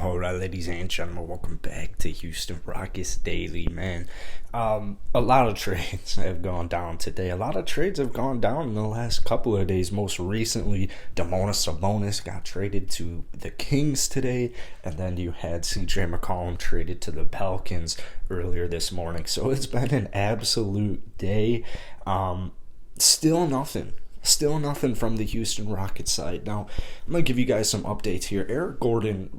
All right, ladies and gentlemen, welcome back to Houston Rockets Daily, man. A lot of trades have gone down today. A lot of trades have gone down in the last couple of days. Most recently, Domantas Sabonis got traded to the Kings today, and then you had CJ McCollum traded to the Pelicans earlier this morning. So it's been an absolute day. Still nothing. Still nothing from the Houston Rockets side. Now, I'm going to give you guys some updates here. Eric Gordon,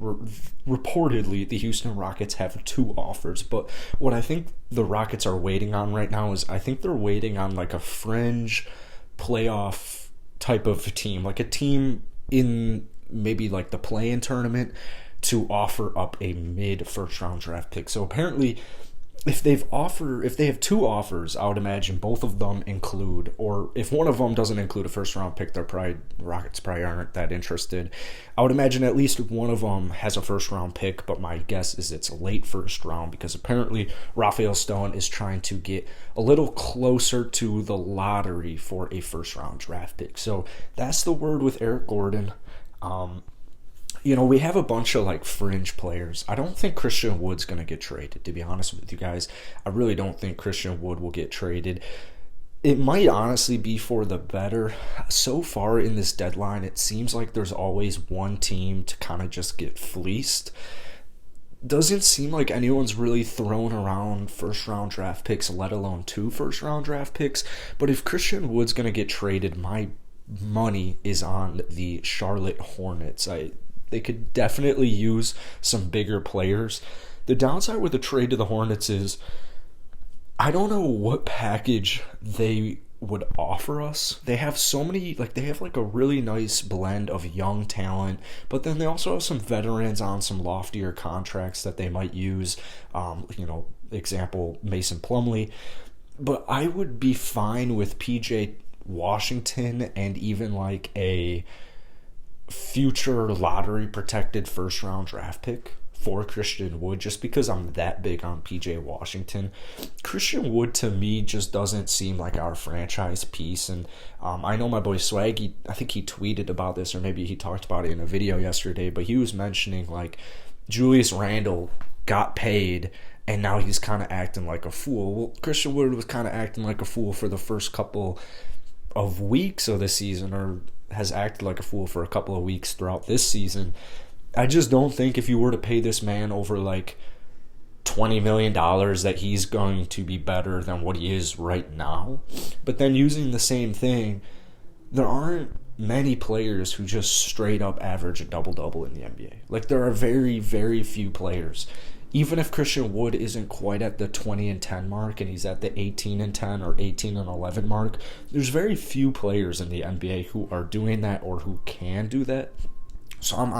reportedly, the Houston Rockets have 2 offers. But what I think the Rockets are waiting on right now is I think they're waiting on like a fringe playoff type of team. Like a team in maybe like the play-in tournament to offer up a mid-first round draft pick. So apparently, if they have 2 offers, I would imagine both of them include, or if one of them doesn't include a first round pick, the Rockets probably aren't that interested. I would imagine at least one of them has a first round pick, but my guess is it's a late first round because apparently Rafael Stone is trying to get a little closer to the lottery for a first round draft pick. So that's the word with Eric Gordon. We have a bunch of like fringe players. I don't think Christian Wood's going to get traded, to be honest with you guys. I really don't think Christian Wood will get traded. It might honestly be for the better. So far in this deadline, it seems like there's always one team to kind of just get fleeced. Doesn't seem like anyone's really thrown around first round draft picks, let alone 2 first round draft picks. But if Christian Wood's going to get traded, my money is on the Charlotte Hornets. They could definitely use some bigger players. The downside with the trade to the Hornets is I don't know what package they would offer us. They have so many, they have a really nice blend of young talent, but then they also have some veterans on some loftier contracts that they might use. Example, Mason Plumlee. But I would be fine with PJ Washington and even a future lottery protected first round draft pick for Christian Wood, just because I'm that big on PJ Washington. Christian Wood to me just doesn't seem like our franchise piece, and I know my boy Swaggy, I think he tweeted about this, or maybe he talked about it in a video yesterday, but he was mentioning Julius Randle got paid and now he's kind of acting like a fool. Well, Christian Wood was kind of acting like a fool for the first couple of weeks of the season, or has acted like a fool for a couple of weeks throughout this season. I just don't think if you were to pay this man over $20 million that he's going to be better than what he is right now. But then using the same thing, there aren't many players who just straight up average a double-double in the NBA. There are very, very few players. Even if Christian Wood isn't quite at the 20-10 mark and he's at the 18-10 or 18-11 mark, there's very few players in the NBA who are doing that or who can do that. So I'm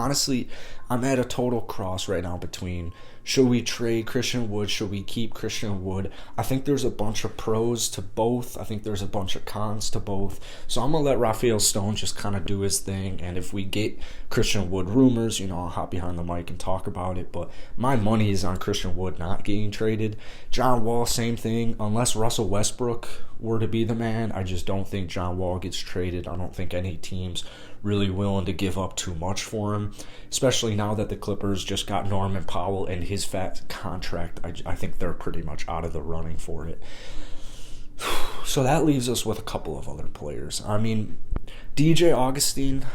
at a total cross right now between, should we trade Christian Wood? Should we keep Christian Wood? I think there's a bunch of pros to both. I think there's a bunch of cons to both. So I'm going to let Rafael Stone just kind of do his thing. And if we get Christian Wood rumors, I'll hop behind the mic and talk about it. But my money is on Christian Wood not getting traded. John Wall, same thing. Unless Russell Westbrook were to be the man, I just don't think John Wall gets traded. I don't think any team's really willing to give up too much for him, especially now that the Clippers just got Norman Powell and his fat contract. I think they're pretty much out of the running for it. So that leaves us with a couple of other players. DJ Augustin,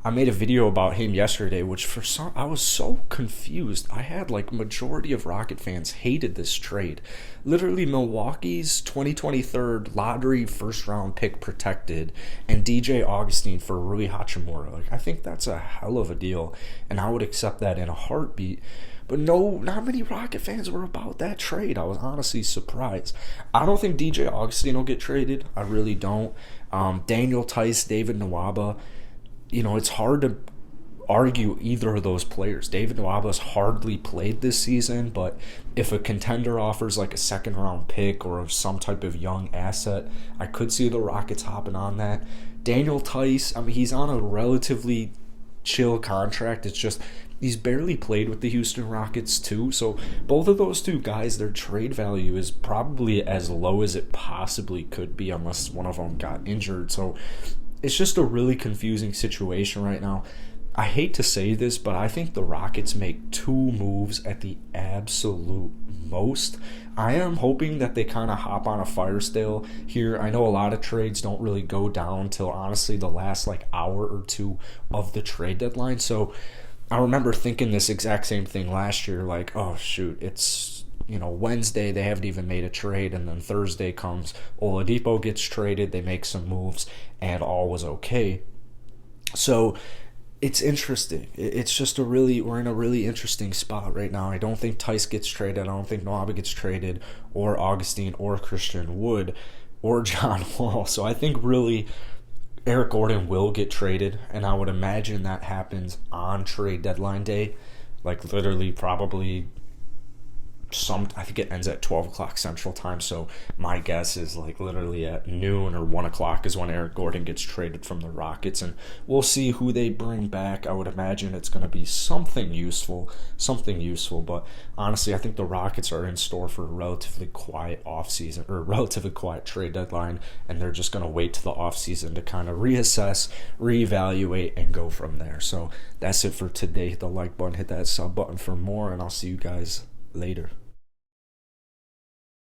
I made a video about him yesterday, which I was so confused. I had majority of Rocket fans hated this trade. Literally Milwaukee's 2023 lottery first round pick protected and DJ Augustin for Rui Hachimura. I think that's a hell of a deal, and I would accept that in a heartbeat. But no, not many Rocket fans were about that trade. I was honestly surprised. I don't think DJ Augustin will get traded. I really don't. Daniel Tice, David Nwaba, it's hard to argue either of those players. David Nwaba's hardly played this season, but if a contender offers a second round pick or some type of young asset, I could see the Rockets hopping on that. Daniel Tice, he's on a relatively chill contract. It's just he's barely played with the Houston Rockets too. So both of those 2 guys, their trade value is probably as low as it possibly could be unless one of them got injured. So it's just a really confusing situation right now. I hate to say this, but I think the Rockets make two moves at the absolute most. I am hoping that they kind of hop on a fire sale here. I know a lot of trades don't really go down till honestly the last like hour or two of the trade deadline. So I remember thinking this exact same thing last year, like, oh shoot, it's Wednesday, they haven't even made a trade, and then Thursday comes, Oladipo gets traded, they make some moves, and all was okay. So it's interesting. It's just we're in a really interesting spot right now. I don't think Tice gets traded. I don't think Nwaba gets traded, or Augustine, or Christian Wood, or John Wall. So I think really Eric Gordon will get traded, and I would imagine that happens on trade deadline day, like literally probably I think it ends at 12 o'clock Central Time, so my guess is like literally at noon or 1 o'clock is when Eric Gordon gets traded from the Rockets, and we'll see who they bring back. I would imagine it's going to be something useful, but honestly, I think the Rockets are in store for a relatively quiet offseason, or a relatively quiet trade deadline, and they're just going to wait to the offseason to kind of reassess, reevaluate, and go from there. So that's it for today. Hit the like button, hit that sub button for more, and I'll see you guys later.